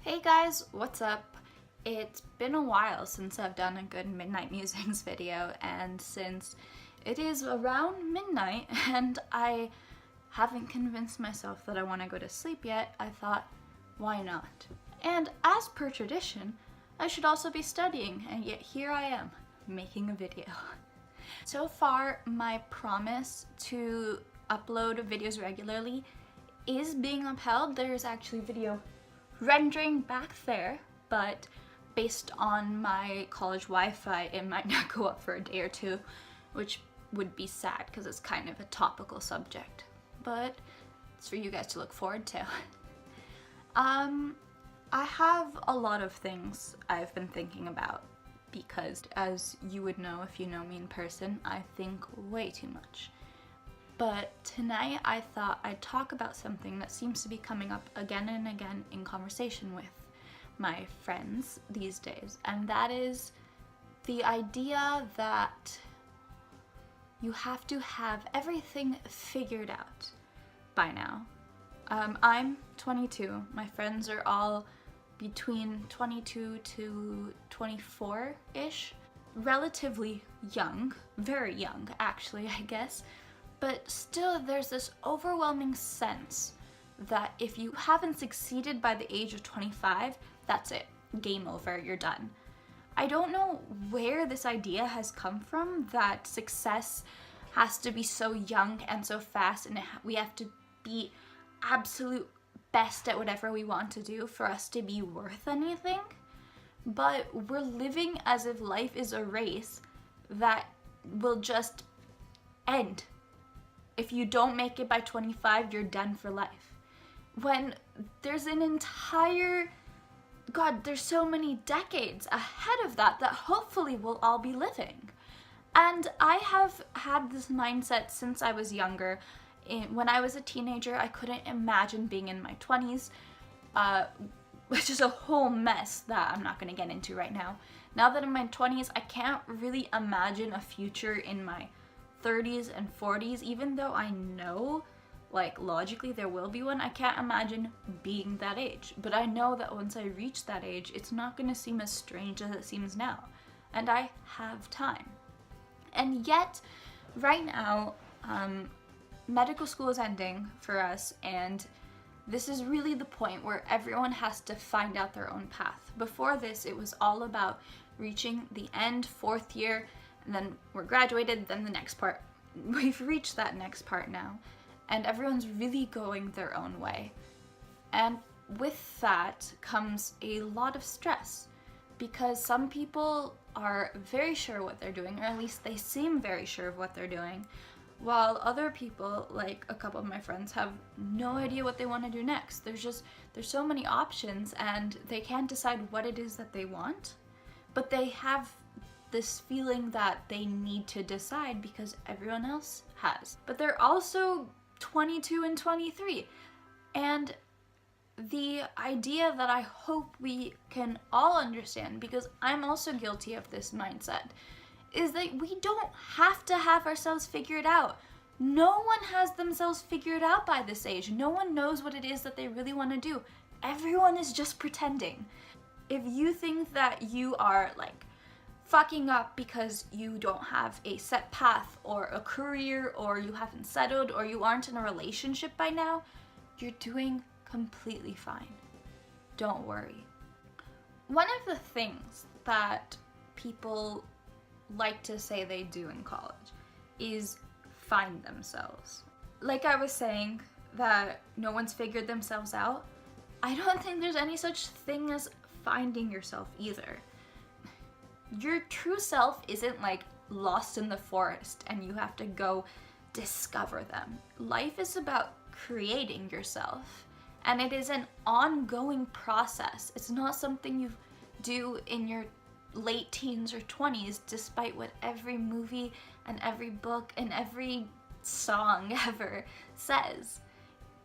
Hey guys, what's up? It's been a while since I've done a good Midnight Musings video, and since it is around midnight and I haven't convinced myself that I want to go to sleep yet, I thought, why not? And as per tradition, I should also be studying, and yet here I am, making a video. So far, my promise to upload videos regularly is being upheld. There's actually video rendering back there, but based on my college Wi-Fi, it might not go up for a day or two, which would be sad because it's kind of a topical subject, but it's for you guys to look forward to. I have a lot of things I've been thinking about because, as you would know if you know me in person, I think way too much. But tonight I thought I'd talk about something that seems to be coming up again and again in conversation with my friends these days, and that is the idea that you have to have everything figured out by now. I'm 22. My friends are all between 22 to 24-ish. Relatively young, very young actually, I guess. But still, there's this overwhelming sense that if you haven't succeeded by the age of 25, that's it. Game over, you're done. I don't know where this idea has come from, that success has to be so young and so fast, and we have to be absolute best at whatever we want to do for us to be worth anything. But we're living as if life is a race that will just end. If you don't make it by 25, you're done for life. When there's an entire, God, there's so many decades ahead of that hopefully we'll all be living. And I have had this mindset since I was younger. When I was a teenager, I couldn't imagine being in my 20s, which is a whole mess that I'm not going to get into right now. Now that I'm in my 20s, I can't really imagine a future in my 30s and 40s, even though I know, like, logically there will be one. I can't imagine being that age, but I know that once I reach that age, it's not going to seem as strange as it seems now, and I have time. And yet, right now, medical school is ending for us, and this is really the point where everyone has to find out their own path. Before this, it was all about reaching the end, 4th year, and then we're graduated, then the next part. We've reached that next part now, and everyone's really going their own way. And with that comes a lot of stress, because some people are very sure what they're doing, or at least they seem very sure of what they're doing, while other people, like a couple of my friends, have no idea what they want to do next. There's so many options, and they can't decide what it is that they want, but they have this feeling that they need to decide because everyone else has. But they're also 22 and 23. And the idea that I hope we can all understand, because I'm also guilty of this mindset, is that we don't have to have ourselves figured out. No one has themselves figured out by this age. No one knows what it is that they really want to do. Everyone is just pretending. If you think that you are, like, fucking up because you don't have a set path or a career, or you haven't settled, or you aren't in a relationship by now, you're doing completely fine. Don't worry. One of the things that people like to say they do in college is find themselves. Like I was saying, that no one's figured themselves out, I don't think there's any such thing as finding yourself either. Your true self isn't like lost in the forest and you have to go discover them. Life is about creating yourself, and it is an ongoing process. It's not something you do in your late teens or 20s, despite what every movie and every book and every song ever says.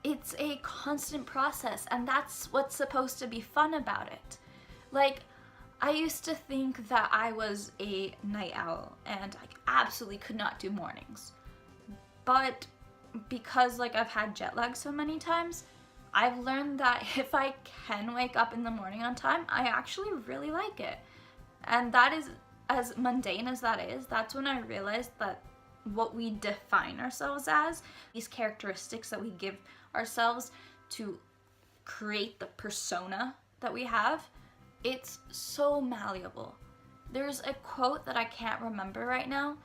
It's a constant process, and that's what's supposed to be fun about it. Like, I used to think that I was a night owl and I absolutely could not do mornings. But because, like, I've had jet lag so many times, I've learned that if I can wake up in the morning on time, I actually really like it. And that is, as mundane as that is, that's when I realized that what we define ourselves as, these characteristics that we give ourselves to create the persona that we have, it's so malleable. There's a quote that I can't remember right now,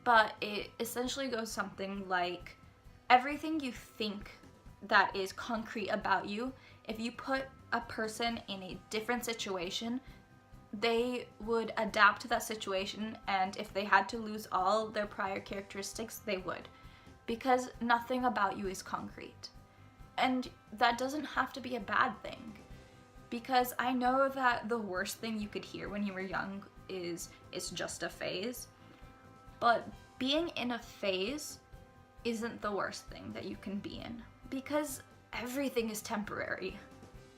but it essentially goes something like, everything you think that is concrete about you, if you put a person in a different situation, they would adapt to that situation, and if they had to lose all their prior characteristics, they would. Because nothing about you is concrete. And that doesn't have to be a bad thing. Because I know that the worst thing you could hear when you were young is, it's just a phase. But being in a phase isn't the worst thing that you can be in. Because everything is temporary.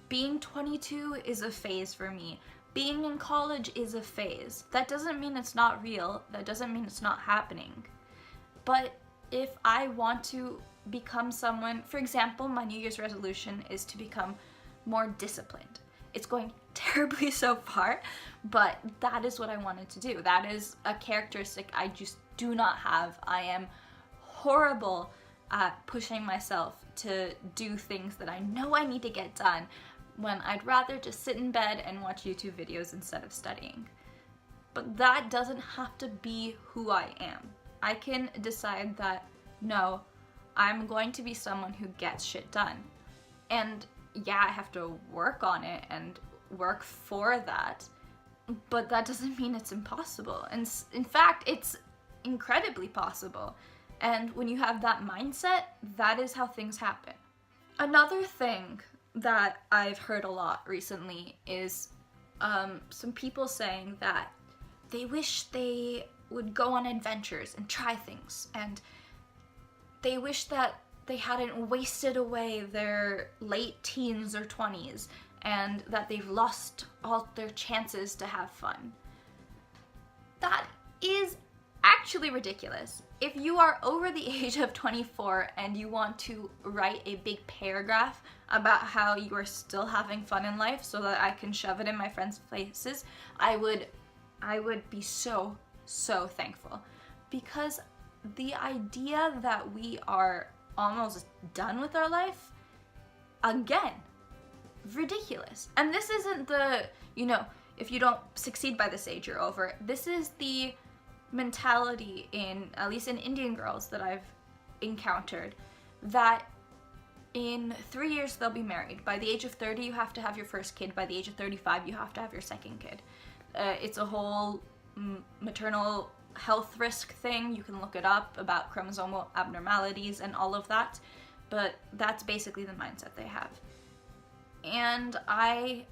Being 22 is a phase for me. Being in college is a phase. That doesn't mean it's not real. That doesn't mean it's not happening. But if I want to become someone, for example, my New Year's resolution is to become more disciplined. It's going terribly so far, but that is what I wanted to do. That is a characteristic I just do not have. I am horrible at pushing myself to do things that I know I need to get done, when I'd rather just sit in bed and watch YouTube videos instead of studying. But that doesn't have to be who I am. I can decide that, no, I'm going to be someone who gets shit done. And yeah, I have to work on it and work for that, but that doesn't mean it's impossible. And in fact, it's incredibly possible. And when you have that mindset, that is how things happen. Another thing that I've heard a lot recently is some people saying that they wish they would go on adventures and try things, and they wish that they hadn't wasted away their late teens or 20s, and that they've lost all their chances to have fun. That is actually ridiculous. If you are over the age of 24 and you want to write a big paragraph about how you are still having fun in life so that I can shove it in my friends' faces, I would be so thankful. Because the idea that we are almost done with our life, again, ridiculous. And this isn't the, if you don't succeed by this age, you're over it. This is the mentality at least in Indian girls that I've encountered, that in 3 years they'll be married. By the age of 30, you have to have your first kid. By the age of 35, you have to have your second kid. It's a whole maternal health risk thing. You can look it up about chromosomal abnormalities and all of that, but that's basically the mindset they have. And I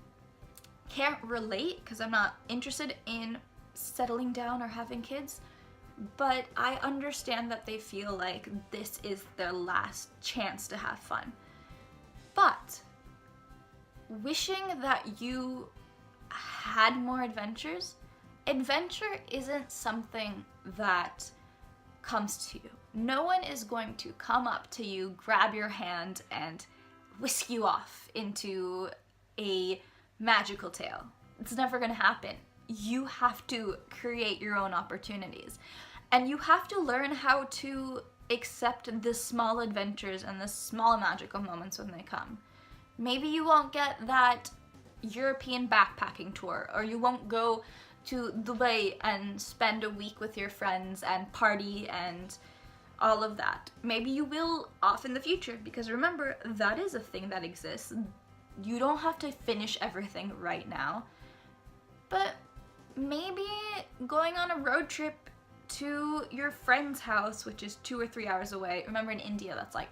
can't relate because I'm not interested in settling down or having kids, but I understand that they feel like this is their last chance to have fun. But wishing that you had more adventures, adventure isn't something that comes to you. No one is going to come up to you, grab your hand, and whisk you off into a magical tale. It's never gonna happen. You have to create your own opportunities. And you have to learn how to accept the small adventures and the small magical moments when they come. Maybe you won't get that European backpacking tour, or you won't go to Dubai and spend a week with your friends and party and all of that. Maybe you will off in the future, because remember, that is a thing that exists. You don't have to finish everything right now. But maybe going on a road trip to your friend's house, which is 2 or 3 hours away. Remember, in India, that's like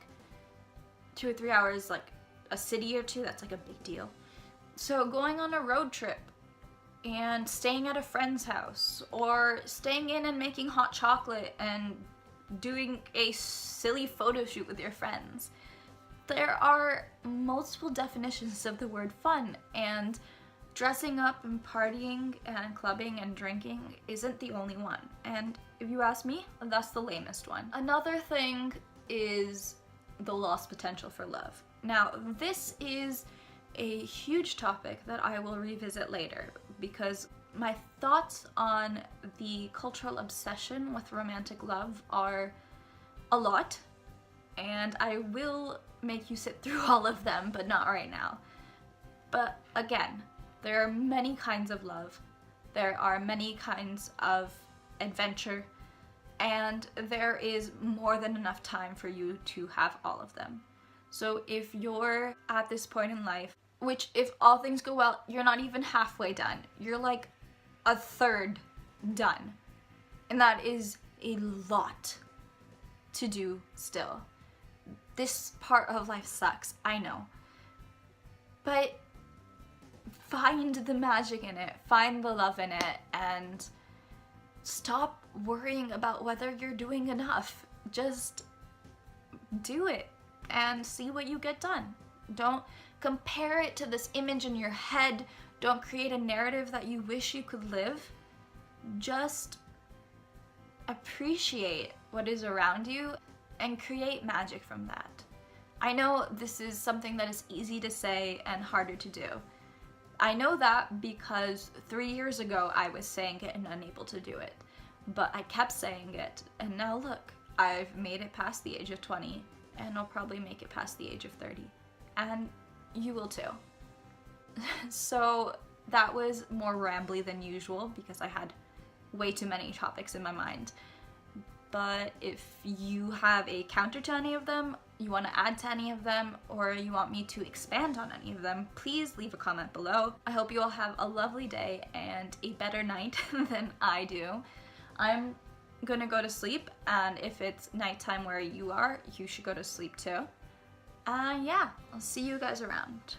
2 or 3 hours, like a city or two, that's like a big deal. So going on a road trip and staying at a friend's house, or staying in and making hot chocolate and doing a silly photo shoot with your friends. There are multiple definitions of the word fun, and dressing up and partying and clubbing and drinking isn't the only one. And if you ask me, that's the lamest one. Another thing is the lost potential for love. Now, this is a huge topic that I will revisit later because my thoughts on the cultural obsession with romantic love are a lot, and I will make you sit through all of them, but not right now. But again, there are many kinds of love, there are many kinds of adventure, and there is more than enough time for you to have all of them. So if you're at this point in life, which if all things go well, you're not even halfway done, you're like a third done, and that is a lot to do still. This part of life sucks, I know, but find the magic in it, find the love in it, and stop worrying about whether you're doing enough. Just do it and see what you get done. Don't compare it to this image in your head. Don't create a narrative that you wish you could live. Just appreciate what is around you and create magic from that. I know this is something that is easy to say and harder to do. I know that because 3 years ago I was saying it and unable to do it. But I kept saying it, and now look, I've made it past the age of 20, and I'll probably make it past the age of 30. And you will too. So that was more rambly than usual because I had way too many topics in my mind. But if you have a counter to any of them, you want to add to any of them, or you want me to expand on any of them, please leave a comment below. I hope you all have a lovely day and a better night than I do. I'm gonna go to sleep, and if it's nighttime where you are, you should go to sleep too. Yeah, I'll see you guys around.